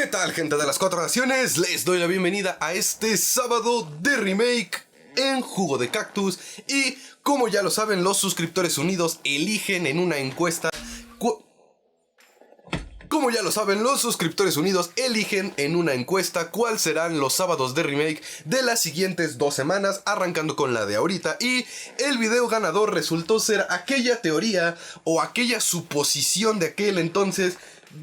¿Qué tal, gente de las Cuatro Naciones? Les doy la bienvenida a este sábado de remake en Jugo de Cactus. Y como ya lo saben, los suscriptores unidos eligen en una encuesta cuáles serán los sábados de remake de las siguientes 2 semanas, arrancando con la de ahorita. Y el video ganador resultó ser aquella teoría o aquella suposición de aquel entonces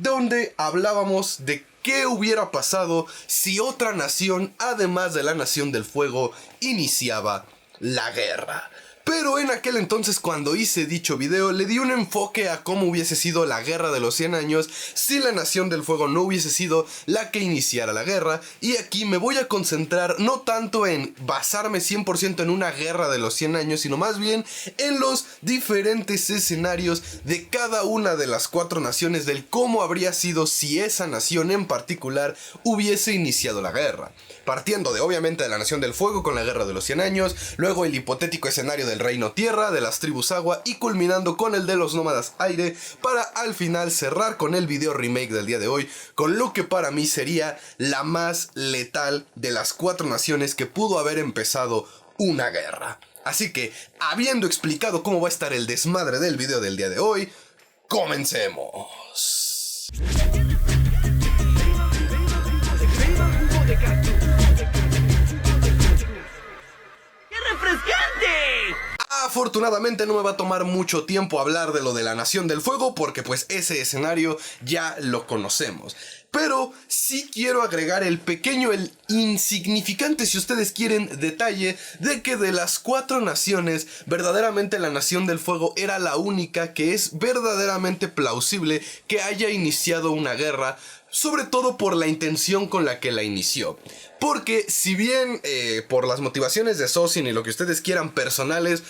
donde hablábamos de qué hubiera pasado si otra nación, además de la Nación del Fuego, iniciaba la guerra. Pero en aquel entonces, cuando hice dicho video, le di un enfoque a cómo hubiese sido la Guerra de los 100 años si la Nación del Fuego no hubiese sido la que iniciara la guerra. Y aquí me voy a concentrar no tanto en basarme 100% en una Guerra de los 100 años, sino más bien en los diferentes escenarios de cada una de las 4 naciones, del cómo habría sido si esa nación en particular hubiese iniciado la guerra. Partiendo de, obviamente, de la Nación del Fuego con la Guerra de los 100 años, luego el hipotético escenario del Reino Tierra, de las Tribus Agua y culminando con el de los Nómadas Aire, para al final cerrar con el video remake del día de hoy, con lo que para mí sería la más letal de las 4 naciones que pudo haber empezado una guerra. Así que, habiendo explicado cómo va a estar el desmadre del video del día de hoy, comencemos. Afortunadamente no me va a tomar mucho tiempo hablar de lo de la Nación del Fuego, porque pues ese escenario ya lo conocemos. Pero sí quiero agregar el pequeño, el insignificante, si ustedes quieren, detalle de que de las 4 naciones, verdaderamente la Nación del Fuego era la única que es verdaderamente plausible que haya iniciado una guerra, sobre todo por la intención con la que la inició. Porque si bien por las motivaciones de Sosin y lo que ustedes quieran personales,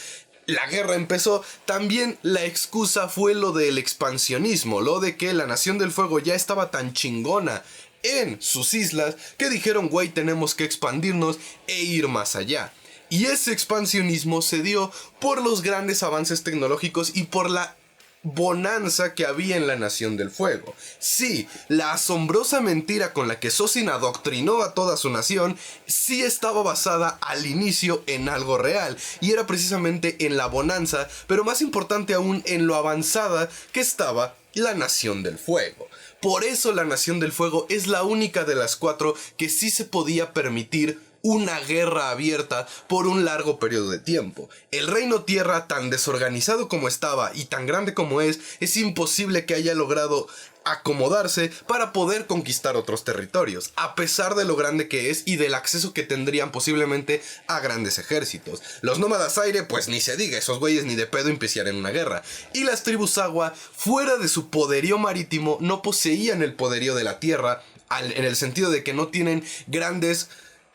la guerra empezó, también la excusa fue lo del expansionismo, lo de que la Nación del Fuego ya estaba tan chingona en sus islas que dijeron, güey, tenemos que expandirnos e ir más allá. Y ese expansionismo se dio por los grandes avances tecnológicos y por la bonanza que había en la Nación del Fuego. Sí, la asombrosa mentira con la que Sosin adoctrinó a toda su nación sí estaba basada al inicio en algo real, y era precisamente en la bonanza, pero más importante aún en lo avanzada que estaba la Nación del Fuego. Por eso la Nación del Fuego es la única de las 4 que sí se podía permitir una guerra abierta por un largo periodo de tiempo. El Reino Tierra, tan desorganizado como estaba y tan grande como es imposible que haya logrado acomodarse para poder conquistar otros territorios, a pesar de lo grande que es y del acceso que tendrían posiblemente a grandes ejércitos. Los Nómadas Aire, pues ni se diga, esos güeyes ni de pedo iniciarían una guerra. Y las Tribus Agua, fuera de su poderío marítimo, no poseían el poderío de la tierra, en el sentido de que no tienen grandes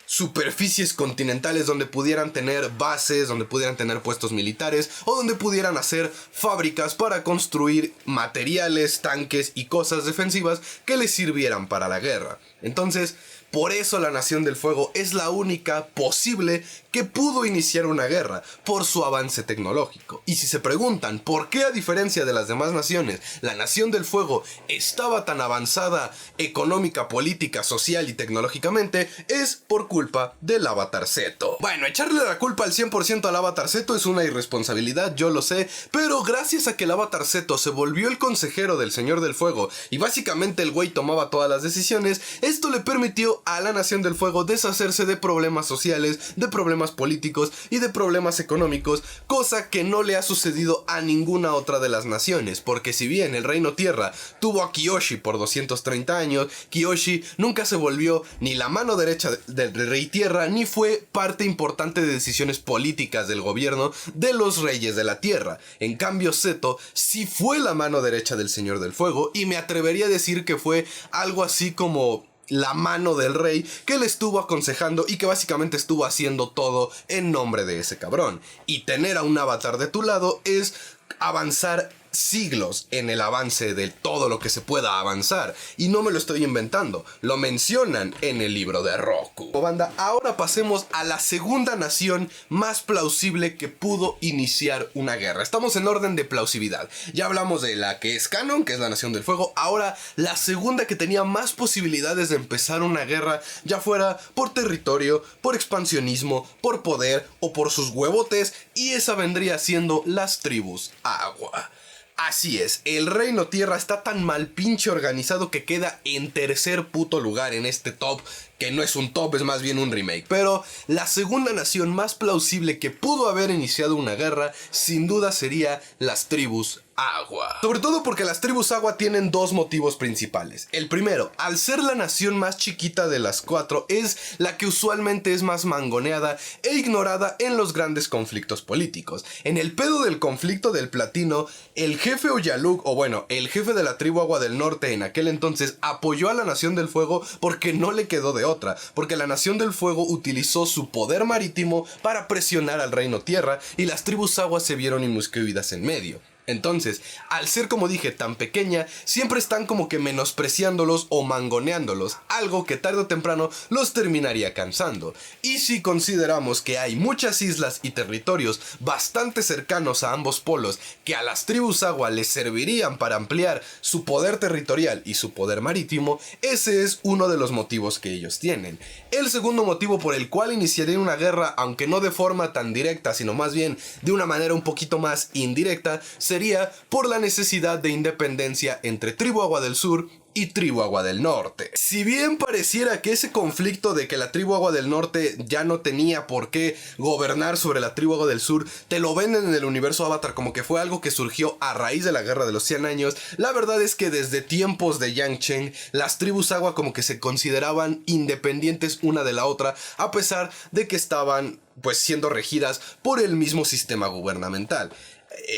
superficies continentales donde pudieran tener bases, donde pudieran tener puestos militares o donde pudieran hacer fábricas para construir materiales, tanques y cosas defensivas que les sirvieran para la guerra. Entonces, por eso la Nación del Fuego es la única posible que pudo iniciar una guerra, por su avance tecnológico. Y si se preguntan por qué, a diferencia de las demás naciones, la Nación del Fuego estaba tan avanzada económica, política, social y tecnológicamente, es por culpa del Avatar Seto. Bueno, echarle la culpa al 100% al Avatar Seto es una irresponsabilidad, yo lo sé, pero gracias a que el Avatar Seto se volvió el consejero del Señor del Fuego y básicamente el güey tomaba todas las decisiones, esto le permitió a la Nación del Fuego deshacerse de problemas sociales, de problemas políticos y de problemas económicos, cosa que no le ha sucedido a ninguna otra de las naciones, porque si bien el Reino Tierra tuvo a Kyoshi por 230 años, Kyoshi nunca se volvió ni la mano derecha del Rey Tierra, ni fue parte importante de decisiones políticas del gobierno de los Reyes de la Tierra. En cambio, Seto sí fue la mano derecha del Señor del Fuego, y me atrevería a decir que fue algo así como la mano del rey que le estuvo aconsejando y que básicamente estuvo haciendo todo en nombre de ese cabrón. Y tener a un avatar de tu lado es avanzar siglos en el avance de todo lo que se pueda avanzar. Y no me lo estoy inventando, lo mencionan en el libro de Roku. Banda, ahora pasemos a la segunda nación más plausible que pudo iniciar una guerra. Estamos en orden de plausibilidad. Ya hablamos de la que es canon, que es la Nación del Fuego. Ahora, la segunda que tenía más posibilidades de empezar una guerra, ya fuera por territorio, por expansionismo, por poder o por sus huevotes, y esa vendría siendo las tribus agua. Así es, el Reino Tierra está tan mal pinche organizado que queda en tercer puto lugar en este top, que no es un top, es más bien un remake. Pero la segunda nación más plausible que pudo haber iniciado una guerra, sin duda sería las tribus agua. Sobre todo porque las tribus agua tienen dos motivos principales. El primero, al ser la nación más chiquita de las cuatro, es la que usualmente es más mangoneada e ignorada en los grandes conflictos políticos. En el pedo del conflicto del platino, el jefe Oyaluk, o bueno, el jefe de la tribu agua del norte en aquel entonces, apoyó a la Nación del Fuego porque no le quedó de otra, porque la Nación del Fuego utilizó su poder marítimo para presionar al Reino Tierra y las tribus agua se vieron inmiscuidas en medio. Entonces, al ser, como dije, tan pequeña, siempre están como que menospreciándolos o mangoneándolos, algo que tarde o temprano los terminaría cansando. Y si consideramos que hay muchas islas y territorios bastante cercanos a ambos polos que a las tribus agua les servirían para ampliar su poder territorial y su poder marítimo, ese es uno de los motivos que ellos tienen. El segundo motivo por el cual iniciaría una guerra, aunque no de forma tan directa, sino más bien de una manera un poquito más indirecta, sería por la necesidad de independencia entre Tribu Agua del Sur y Tribu Agua del Norte. Si bien pareciera que ese conflicto de que la Tribu Agua del Norte ya no tenía por qué gobernar sobre la Tribu Agua del Sur, te lo venden en el universo Avatar como que fue algo que surgió a raíz de la Guerra de los 100 años, la verdad es que desde tiempos de Yang Chen, las tribus agua como que se consideraban independientes una de la otra, a pesar de que estaban pues siendo regidas por el mismo sistema gubernamental.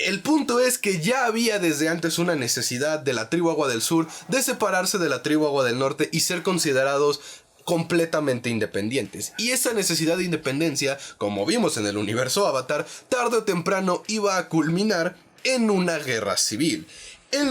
El punto es que ya había desde antes una necesidad de la tribu agua del sur de separarse de la tribu agua del norte y ser considerados completamente independientes. Y esa necesidad de independencia, como vimos en el universo Avatar, tarde o temprano iba a culminar en una guerra civil. En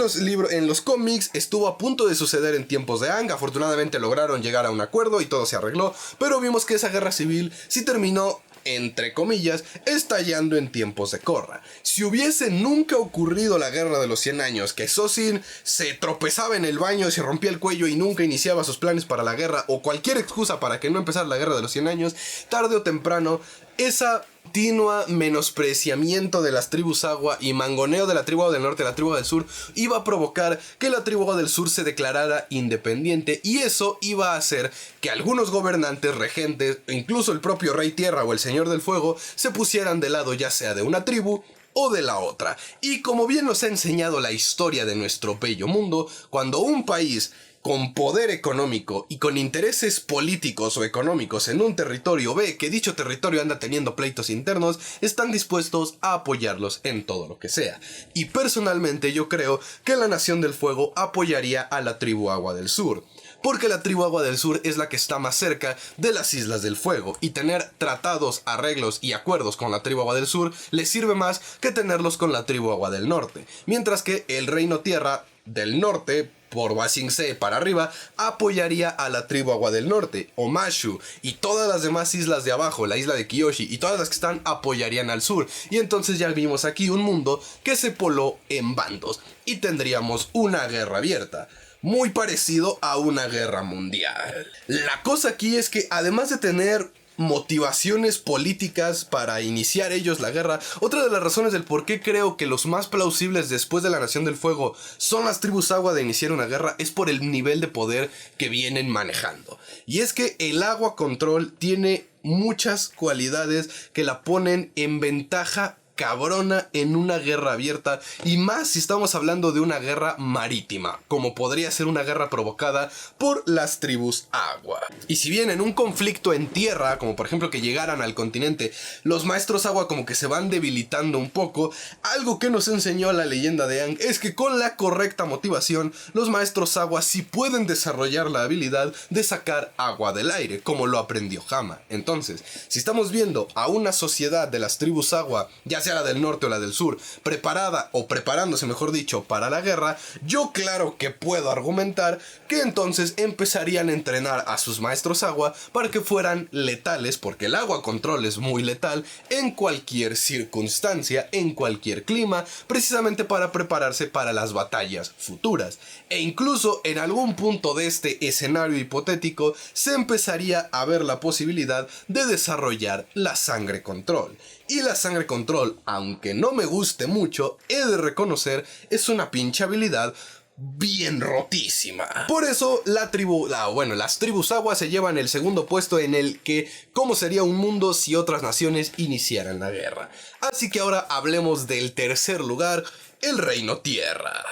los cómics estuvo a punto de suceder en tiempos de Aang, afortunadamente lograron llegar a un acuerdo y todo se arregló, pero vimos que esa guerra civil sí terminó, entre comillas, estallando en tiempos de Korra. Si hubiese nunca ocurrido la guerra de los 100 años, que Sozin se tropezaba en el baño, se rompía el cuello y nunca iniciaba sus planes para la guerra, o cualquier excusa para que no empezara la guerra de los 100 años, tarde o temprano, esa continua menospreciamiento de las tribus agua y mangoneo de la tribu agua del norte y la tribu agua del sur iba a provocar que la tribu agua del sur se declarara independiente, y eso iba a hacer que algunos gobernantes, regentes, incluso el propio Rey Tierra o el Señor del Fuego se pusieran del lado ya sea de una tribu o de la otra. Y como bien nos ha enseñado la historia de nuestro bello mundo, cuando un país con poder económico y con intereses políticos o económicos en un territorio ve que dicho territorio anda teniendo pleitos internos, están dispuestos a apoyarlos en todo lo que sea. Y personalmente yo creo que la Nación del Fuego apoyaría a la tribu Agua del Sur, porque la tribu Agua del Sur es la que está más cerca de las Islas del Fuego, y tener tratados, arreglos y acuerdos con la tribu Agua del Sur les sirve más que tenerlos con la tribu Agua del Norte, mientras que el Reino Tierra del Norte, por Ba Sing Se para arriba, apoyaría a la tribu Agua del Norte, Omashu, y todas las demás islas de abajo, la isla de Kyoshi y todas las que están apoyarían al sur. Y entonces ya vimos aquí un mundo que se poló en bandos y tendríamos una guerra abierta, muy parecido a una guerra mundial. La cosa aquí es que además de tener motivaciones políticas para iniciar ellos la guerra, otra de las razones del por qué creo que los más plausibles después de la Nación del Fuego son las tribus agua de iniciar una guerra es por el nivel de poder que vienen manejando. Y es que el Agua Control tiene muchas cualidades que la ponen en ventaja cabrona en una guerra abierta, y más si estamos hablando de una guerra marítima, como podría ser una guerra provocada por las tribus agua. Y si bien en un conflicto en tierra, como por ejemplo que llegaran al continente, los maestros agua como que se van debilitando un poco, algo que nos enseñó la leyenda de Aang es que con la correcta motivación, los maestros agua sí pueden desarrollar la habilidad de sacar agua del aire, como lo aprendió Hama. Entonces, si estamos viendo a una sociedad de las tribus agua, ya sea sea la del norte o la del sur, preparada o preparándose, mejor dicho, para la guerra, yo claro que puedo argumentar que entonces empezarían a entrenar a sus maestros agua para que fueran letales, porque el agua control es muy letal en cualquier circunstancia, en cualquier clima, precisamente para prepararse para las batallas futuras. E incluso en algún punto de este escenario hipotético se empezaría a ver la posibilidad de desarrollar la sangre control. Y la sangre control, aunque no me guste mucho, he de reconocer, es una pinche habilidad bien rotísima. Por eso las tribus agua se llevan el segundo puesto en el que cómo sería un mundo si otras naciones iniciaran la guerra. Así que ahora hablemos del tercer lugar, el Reino Tierra.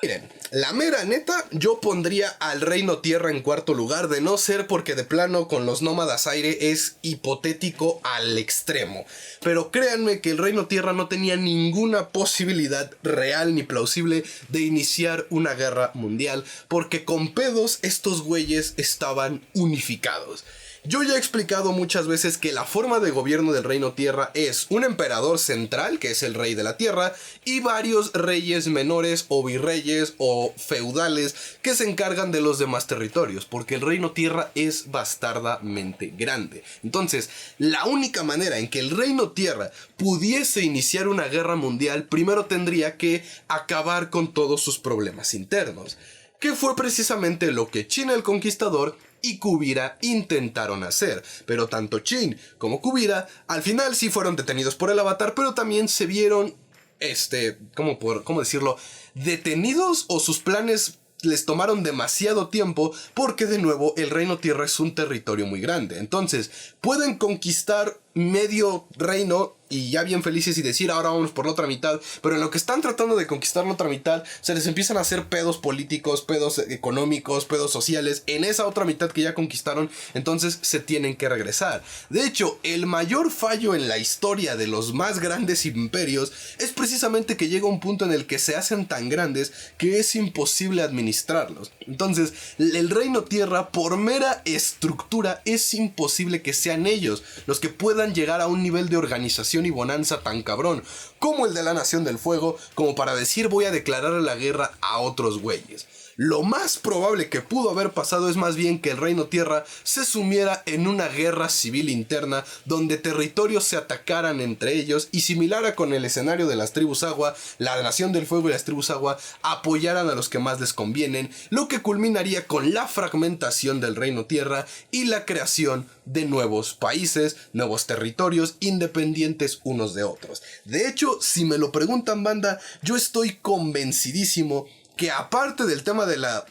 Miren, la mera neta, yo pondría al Reino Tierra en cuarto lugar, de no ser porque de plano con los nómadas aire es hipotético al extremo. Pero créanme que el Reino Tierra no tenía ninguna posibilidad real ni plausible de iniciar una guerra mundial, porque con pedos estos güeyes estaban unificados. Yo ya he explicado muchas veces que la forma de gobierno del Reino Tierra es un emperador central, que es el rey de la tierra, y varios reyes menores o virreyes o feudales que se encargan de los demás territorios, porque el Reino Tierra es bastardamente grande. Entonces, la única manera en que el Reino Tierra pudiese iniciar una guerra mundial, primero tendría que acabar con todos sus problemas internos, que fue precisamente lo que Qin el Conquistador y Kuvira intentaron hacer, pero tanto Qin como Kuvira al final sí fueron detenidos por el Avatar, pero también se vieron, ¿cómo decirlo?, detenidos, o sus planes les tomaron demasiado tiempo, porque de nuevo el Reino Tierra es un territorio muy grande. Entonces pueden conquistar medio reino y ya bien felices y decir ahora vamos por la otra mitad, pero en lo que están tratando de conquistar la otra mitad se les empiezan a hacer pedos políticos, pedos económicos, pedos sociales en esa otra mitad que ya conquistaron. Entonces se tienen que regresar. De hecho, el mayor fallo en la historia de los más grandes imperios es precisamente que llega un punto en el que se hacen tan grandes que es imposible administrarlos. Entonces el Reino Tierra, por mera estructura, es imposible que sean ellos los que puedan llegar a un nivel de organización y bonanza tan cabrón como el de la Nación del Fuego, como para decir voy a declarar la guerra a otros güeyes. Lo más probable que pudo haber pasado es más bien que el Reino Tierra se sumiera en una guerra civil interna donde territorios se atacaran entre ellos, y similar a con el escenario de las tribus agua, la Nación del Fuego y las tribus agua apoyaran a los que más les convienen, lo que culminaría con la fragmentación del Reino Tierra y la creación de nuevos países, nuevos territorios independientes unos de otros. De hecho, si me lo preguntan, banda, yo estoy convencidísimo que aparte del tema de la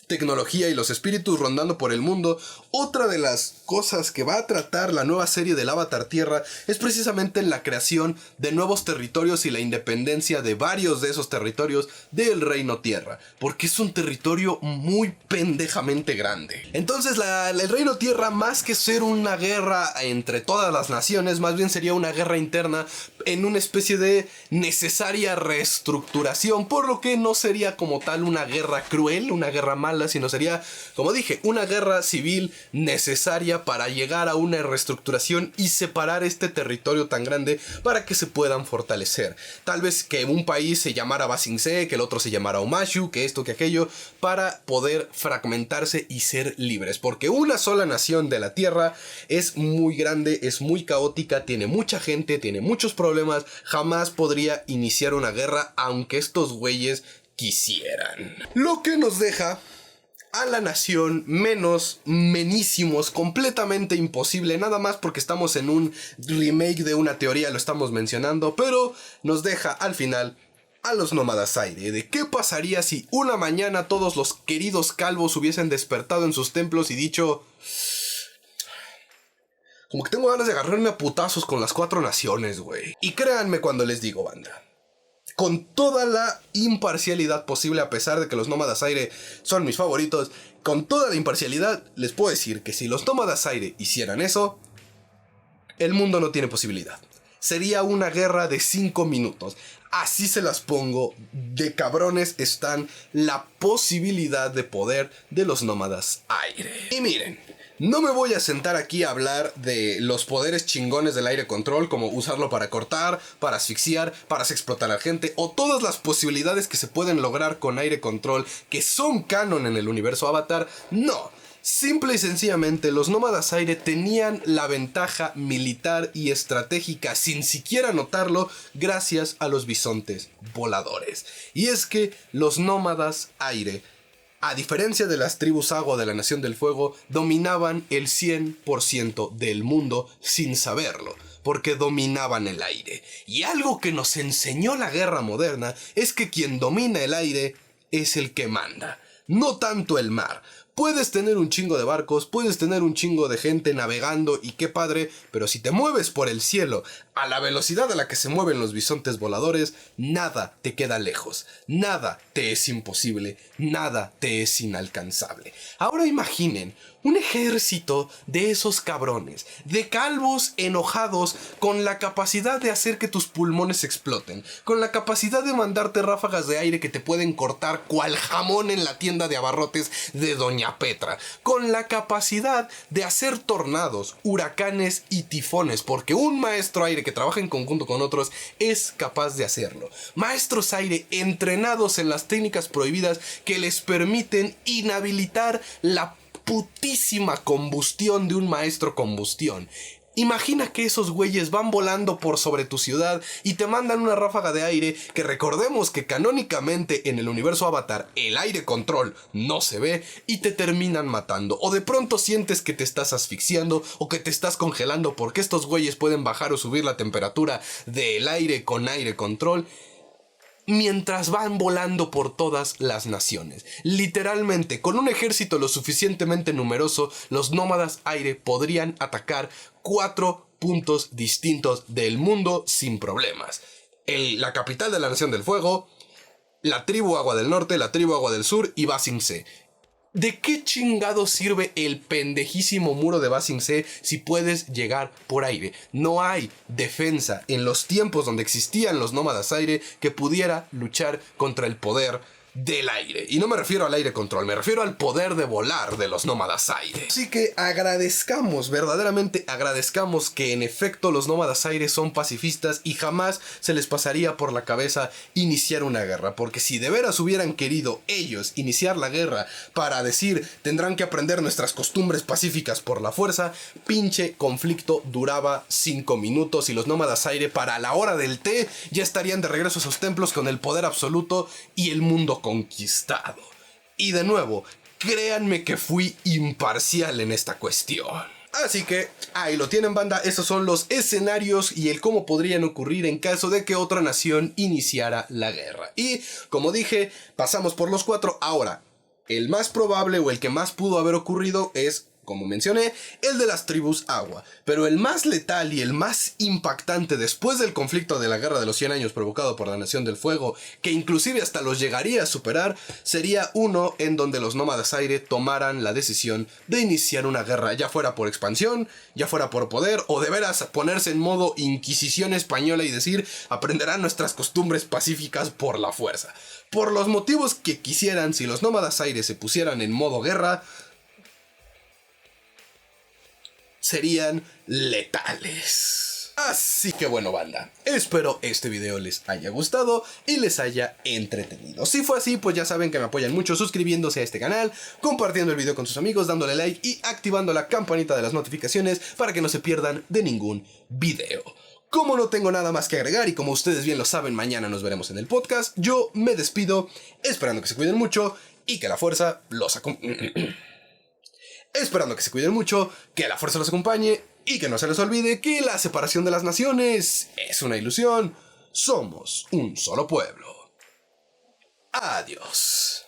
tecnología y los espíritus rondando por el mundo, otra de las cosas que va a tratar la nueva serie del Avatar Tierra es precisamente la creación de nuevos territorios y la independencia de varios de esos territorios del Reino Tierra, porque es un territorio muy pendejamente grande. Entonces el Reino Tierra, más que ser una guerra entre todas las naciones, más bien sería una guerra interna en una especie de necesaria reestructuración, por lo que no sería como tal una guerra cruel, una guerra mala, sino sería, como dije, una guerra civil necesaria para llegar a una reestructuración y separar este territorio tan grande para que se puedan fortalecer. Tal vez que un país se llamara Ba Sing Se, que el otro se llamara Omashu, que esto, que aquello, para poder fragmentarse y ser libres, porque una sola nación de la Tierra es muy grande, es muy caótica, tiene mucha gente, tiene muchos problemas, jamás podría iniciar una guerra aunque estos güeyes quisieran. Lo que nos deja a la nación menísimos, completamente imposible, nada más porque estamos en un remake de una teoría, lo estamos mencionando, pero nos deja al final a los nómadas aire. ¿De qué pasaría si una mañana todos los queridos calvos hubiesen despertado en sus templos y dicho: como que tengo ganas de agarrarme a putazos con las 4 naciones, güey? Y créanme cuando les digo, banda, con toda la imparcialidad posible, a pesar de que los nómadas aire son mis favoritos, con toda la imparcialidad les puedo decir que si los nómadas aire hicieran eso, el mundo no tiene posibilidad. Sería una guerra de 5 minutos. Así se las pongo, de cabrones están la posibilidad de poder de los nómadas aire. Y miren, No me voy a sentar aquí a hablar de los poderes chingones del aire control, como usarlo para cortar, para asfixiar, para hacer explotar a la gente, o todas las posibilidades que se pueden lograr con aire control que son canon en el universo Avatar. No. Simple y sencillamente, los nómadas aire tenían la ventaja militar y estratégica, sin siquiera notarlo, gracias a los bisontes voladores. Y es que los nómadas aire, a diferencia de las tribus agua de la Nación del Fuego, dominaban el 100% del mundo sin saberlo, porque dominaban el aire. Y algo que nos enseñó la guerra moderna es que quien domina el aire es el que manda, no tanto el mar. Puedes tener un chingo de barcos, puedes tener un chingo de gente navegando y qué padre, pero si te mueves por el cielo a la velocidad a la que se mueven los bisontes voladores, nada te queda lejos, nada te es imposible, nada te es inalcanzable. Ahora imaginen un ejército de esos cabrones, de calvos enojados con la capacidad de hacer que tus pulmones exploten, con la capacidad de mandarte ráfagas de aire que te pueden cortar cual jamón en la tienda de abarrotes de Doña Petra, con la capacidad de hacer tornados, huracanes y tifones, porque un maestro aire que trabaja en conjunto con otros es capaz de hacerlo. Maestros aire entrenados en las técnicas prohibidas que les permiten inhabilitar la putísima combustión de un maestro combustión. Imagina que esos güeyes van volando por sobre tu ciudad y te mandan una ráfaga de aire que, recordemos que canónicamente en el universo Avatar el aire control no se ve, y te terminan matando. O de pronto sientes que te estás asfixiando o que te estás congelando porque estos güeyes pueden bajar o subir la temperatura del aire con aire control, mientras van volando por todas las naciones. Literalmente, con un ejército lo suficientemente numeroso, los nómadas aire podrían atacar 4 puntos distintos del mundo sin problemas. La capital de la Nación del Fuego, la tribu Agua del Norte, la tribu Agua del Sur y Ba Sing Se. ¿De qué chingado sirve el pendejísimo muro de Ba Sing Se si puedes llegar por aire? No hay defensa en los tiempos donde existían los nómadas aire que pudiera luchar contra el poder del aire. Y no me refiero al aire control, me refiero al poder de volar de los nómadas aire. Así que agradezcamos, verdaderamente agradezcamos que en efecto los nómadas aire son pacifistas y jamás se les pasaría por la cabeza iniciar una guerra. Porque si de veras hubieran querido ellos iniciar la guerra para decir tendrán que aprender nuestras costumbres pacíficas por la fuerza, pinche conflicto duraba 5 minutos y los nómadas aire para la hora del té ya estarían de regreso a sus templos con el poder absoluto y el mundo conquistado. Y de nuevo, créanme que fui imparcial en esta cuestión. Así que ahí lo tienen, banda. Esos son los escenarios y el cómo podrían ocurrir en caso de que otra nación iniciara la guerra. Y como dije, pasamos por los 4. Ahora, el más probable o el que más pudo haber ocurrido es, como mencioné, el de las tribus agua. Pero el más letal y el más impactante después del conflicto de la Guerra de los 100 años provocado por la Nación del Fuego, que inclusive hasta los llegaría a superar, sería uno en donde los nómadas aire tomaran la decisión de iniciar una guerra, ya fuera por expansión, ya fuera por poder, o de veras ponerse en modo Inquisición española y decir aprenderán nuestras costumbres pacíficas por la fuerza. Por los motivos que quisieran, si los nómadas aire se pusieran en modo guerra, serían letales. Así que bueno, banda, espero este video les haya gustado y les haya entretenido. Si fue así, pues ya saben que me apoyan mucho suscribiéndose a este canal, compartiendo el video con sus amigos, dándole like y activando la campanita de las notificaciones para que no se pierdan de ningún video. Como no tengo nada más que agregar y como ustedes bien lo saben, mañana nos veremos en el podcast, yo me despido esperando que se cuiden mucho y que la fuerza los acompañe. Esperando que se cuiden mucho, que la fuerza los acompañe y que no se les olvide que la separación de las naciones es una ilusión. Somos un solo pueblo. Adiós.